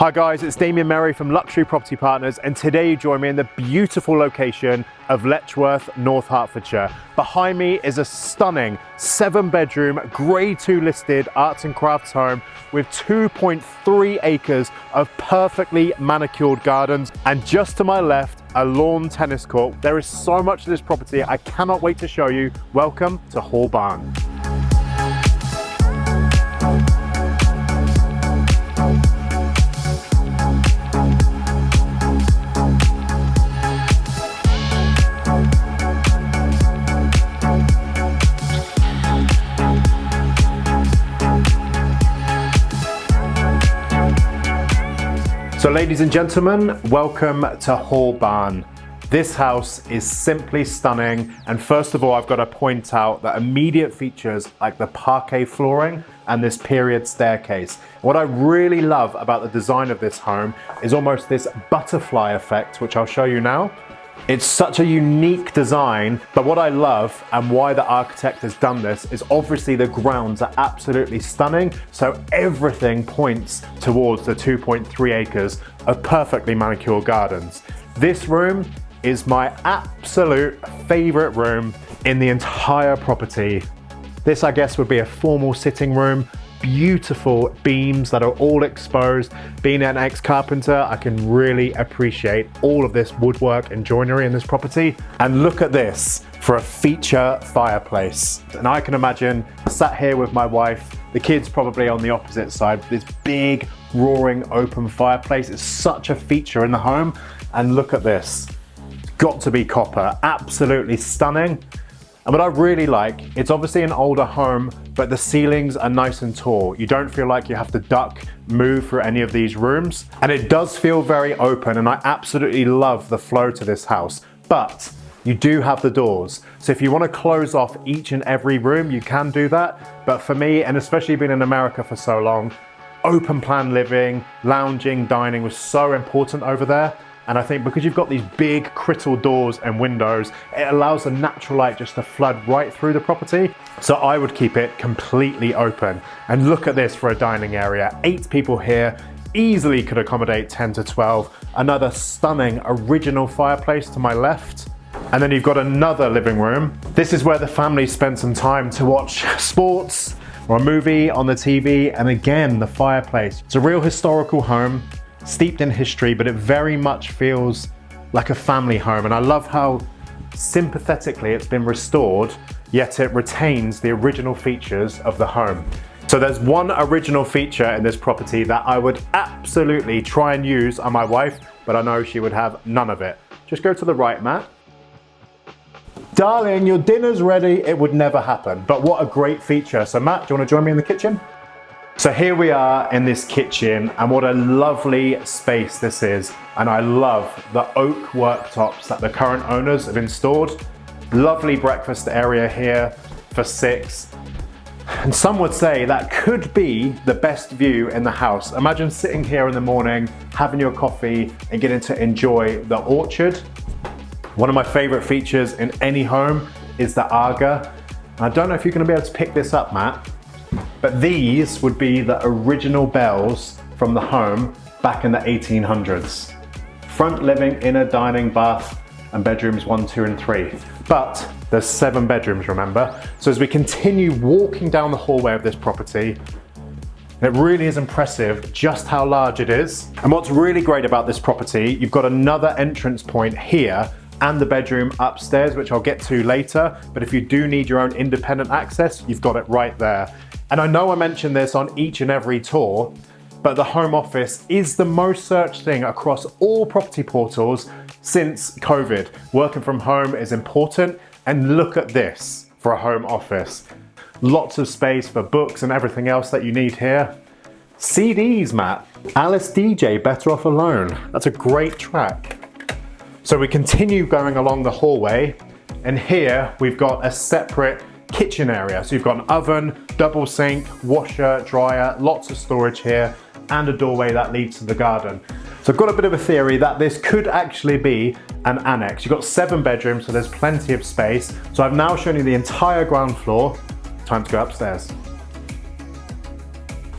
Hi guys, it's Damion from Luxury Property Partners, and today you join me in the beautiful location of Letchworth, North Hertfordshire. Behind me is a stunning 7-bedroom, Grade 2 listed arts and crafts home with 2.3 acres of perfectly manicured gardens, and just to my left, a lawn tennis court. There is so much to this property, I cannot wait to show you. Welcome to Hall Barn. So ladies and gentlemen, welcome to Hall Barn. This house is simply stunning, and first of all I've got to point out that immediate features like the parquet flooring and this period staircase. What I really love about the design of this home is almost this butterfly effect, which I'll show you now. It's such a unique design, but what I love and why the architect has done this is obviously the grounds are absolutely stunning, so everything points towards the 2.3 acres of perfectly manicured gardens. This room is my absolute favorite room in the entire property. This, I guess, would be a formal sitting room. Beautiful beams that are all exposed. Being an ex-carpenter, I can really appreciate all of this woodwork and joinery in this property. And look at this for a feature fireplace. And I can imagine sat here with my wife, the kids probably on the opposite side, this big roaring open fireplace. It's such a feature in the home. And look at this. It's got to be copper, absolutely stunning. And what I really like, it's obviously an older home, but the ceilings are nice and tall. You don't feel like you have to duck, move through any of these rooms. And it does feel very open, and I absolutely love the flow to this house. But you do have the doors. So if you want to close off each and every room, you can do that. But for me, and especially being in America for so long, open plan living, lounging, dining was so important over there. And I think because you've got these big crystal doors and windows, it allows the natural light just to flood right through the property. So I would keep it completely open. And look at this for a dining area. 8 people here, easily could accommodate 10 to 12. Another stunning original fireplace to my left. And then you've got another living room. This is where the family spend some time to watch sports or a movie on the TV. And again, the fireplace. It's a real historical home, steeped in history, but it very much feels like a family home. And I love how sympathetically it's been restored, yet it retains the original features of the home. So there's one original feature in this property that I would absolutely try and use on my wife, but I know she would have none of it. Just go to the right, Matt. Darling, your dinner's ready. It would never happen, but what a great feature. So Matt, do you want to join me in the kitchen? So here we are in this kitchen, and what a lovely space this is. And I love the oak worktops that the current owners have installed. Lovely breakfast area here for 6. And some would say that could be the best view in the house. Imagine sitting here in the morning, having your coffee and getting to enjoy the orchard. One of my favorite features in any home is the Aga. And I don't know if you're going to be able to pick this up, Matt, but these would be the original bells from the home back in the 1800s. Front living, inner dining, bath, and bedrooms 1, 2, and 3. But there's 7 bedrooms, remember? So as we continue walking down the hallway of this property, it really is impressive just how large it is. And what's really great about this property, you've got another entrance point here and the bedroom upstairs, which I'll get to later. But if you do need your own independent access, you've got it right there. And I know I mentioned this on each and every tour, but the home office is the most searched thing across all property portals since COVID. Working from home is important, and look at this for a home office. Lots of space for books and everything else that you need here. CDs, Matt. Alice DJ, Better Off Alone. That's a great track. So we continue going along the hallway, and here we've got a separate kitchen area. So you've got an oven, double sink, washer, dryer, lots of storage here, and a doorway that leads to the garden. So I've got a bit of a theory that this could actually be an annex. You've got 7 bedrooms, so there's plenty of space. So I've now shown you the entire ground floor. Time to go upstairs.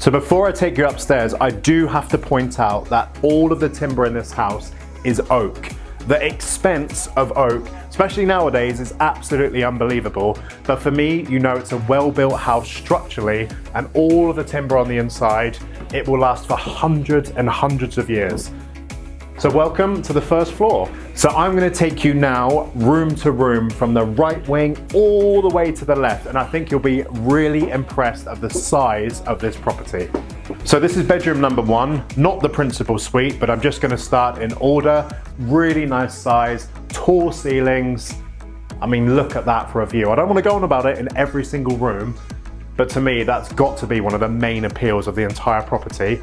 So before I take you upstairs, I do have to point out that all of the timber in this house is oak. The expense of oak, especially nowadays, is absolutely unbelievable. But for me, you know, it's a well-built house structurally, and all of the timber on the inside, it will last for hundreds and hundreds of years. So welcome to the first floor. So I'm going to take you now room to room from the right wing all the way to the left, and I think you'll be really impressed at the size of this property. So this is bedroom number 1, not the principal suite, but I'm just going to start in order. Really nice size, tall ceilings. I mean, look at that for a view. I don't want to go on about it in every single room, but to me, that's got to be one of the main appeals of the entire property.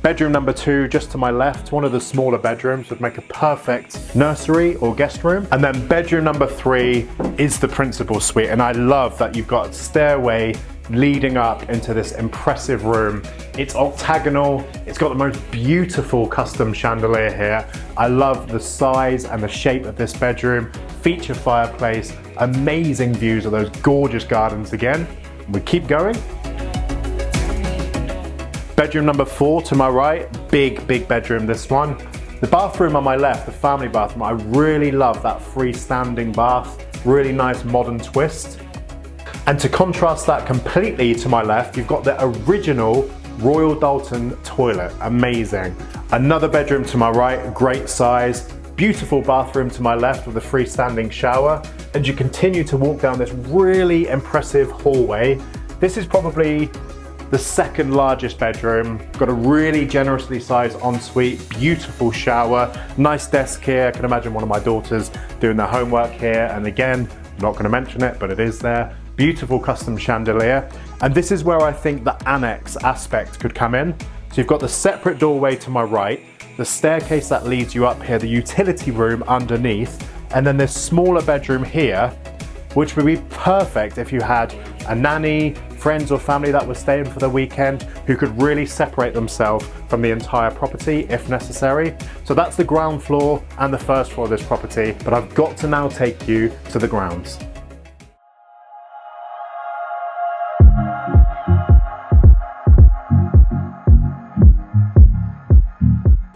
Bedroom number 2, just to my left, one of the smaller bedrooms, would make a perfect nursery or guest room. And then bedroom number 3 is the principal suite. And I love that you've got a stairway leading up into this impressive room. It's octagonal, it's got the most beautiful custom chandelier here. I love the size and the shape of this bedroom. Feature fireplace, amazing views of those gorgeous gardens again. We keep going. Bedroom number 4 to my right, big bedroom this one. The bathroom on my left, the family bathroom, I really love that freestanding bath, really nice modern twist. And to contrast that completely to my left, you've got the original Royal Doulton toilet, amazing. Another bedroom to my right, great size, beautiful bathroom to my left with a freestanding shower. And you continue to walk down this really impressive hallway. This is probably the second largest bedroom, got a really generously sized ensuite, beautiful shower, nice desk here. I can imagine one of my daughters doing their homework here. And again, I'm not gonna mention it, but it is there. Beautiful custom chandelier. And this is where I think the annex aspect could come in. So you've got the separate doorway to my right, the staircase that leads you up here, the utility room underneath, and then this smaller bedroom here, which would be perfect if you had a nanny, friends or family that was staying for the weekend who could really separate themselves from the entire property if necessary. So that's the ground floor and the first floor of this property, but I've got to now take you to the grounds.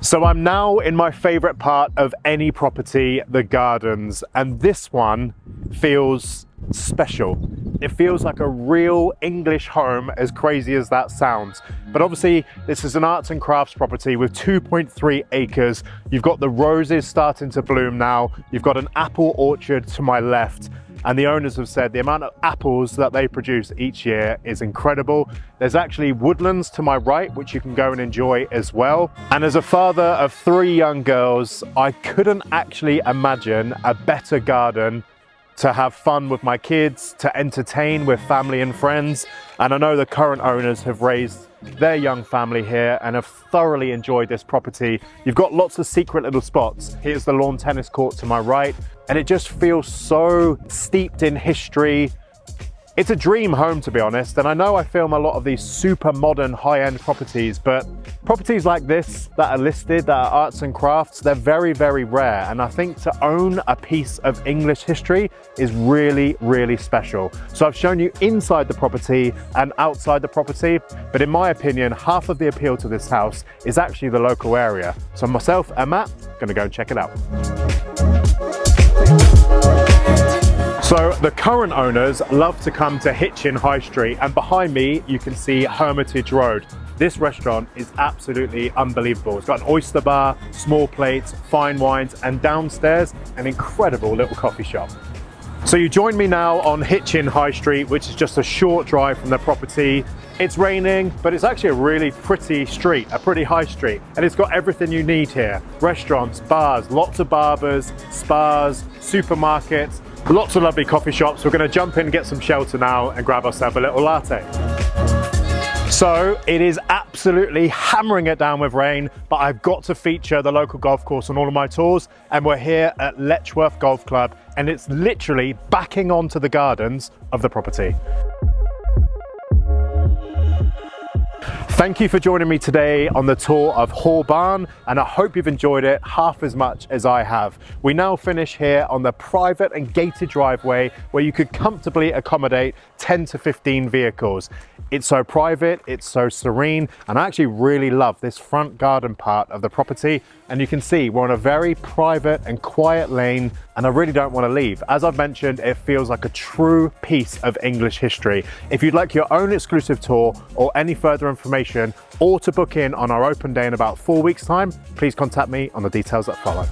So I'm now in my favorite part of any property, the gardens, and this one feels special. It feels like a real English home, as crazy as that sounds. But obviously, this is an arts and crafts property with 2.3 acres. You've got the roses starting to bloom now. You've got an apple orchard to my left. And the owners have said the amount of apples that they produce each year is incredible. There's actually woodlands to my right, which you can go and enjoy as well. And as a father of 3 young girls, I couldn't actually imagine a better garden to have fun with my kids, to entertain with family and friends. And I know the current owners have raised their young family here and have thoroughly enjoyed this property. You've got lots of secret little spots. Here's the lawn tennis court to my right, and it just feels so steeped in history. It's a dream home, to be honest, and I know I film a lot of these super modern high-end properties, but properties like this that are listed, that are arts and crafts, they're very, very rare. And I think to own a piece of English history is really, really special. So I've shown you inside the property and outside the property, but in my opinion, half of the appeal to this house is actually the local area. So myself and Matt are gonna go and check it out. So the current owners love to come to Hitchin High Street, and behind me you can see Hermitage Road. This restaurant is absolutely unbelievable. It's got an oyster bar, small plates, fine wines, and downstairs an incredible little coffee shop. So you join me now on Hitchin High Street, which is just a short drive from the property. It's raining, but it's actually a really pretty street, a pretty high street, and it's got everything you need here. Restaurants, bars, lots of barbers, spas, supermarkets, lots of lovely coffee shops. We're gonna jump in, get some shelter now and grab ourselves a little latte. So it is absolutely hammering it down with rain, but I've got to feature the local golf course on all of my tours, and we're here at Letchworth Golf Club, and it's literally backing onto the gardens of the property. Thank you for joining me today on the tour of Hall Barn, and I hope you've enjoyed it half as much as I have. We now finish here on the private and gated driveway where you could comfortably accommodate 10 to 15 vehicles. It's so private, it's so serene, and I actually really love this front garden part of the property. And you can see we're on a very private and quiet lane, and I really don't want to leave. As I've mentioned, it feels like a true piece of English history. If you'd like your own exclusive tour or any further information, or to book in on our open day in about 4 weeks' time, please contact me on the details that follow.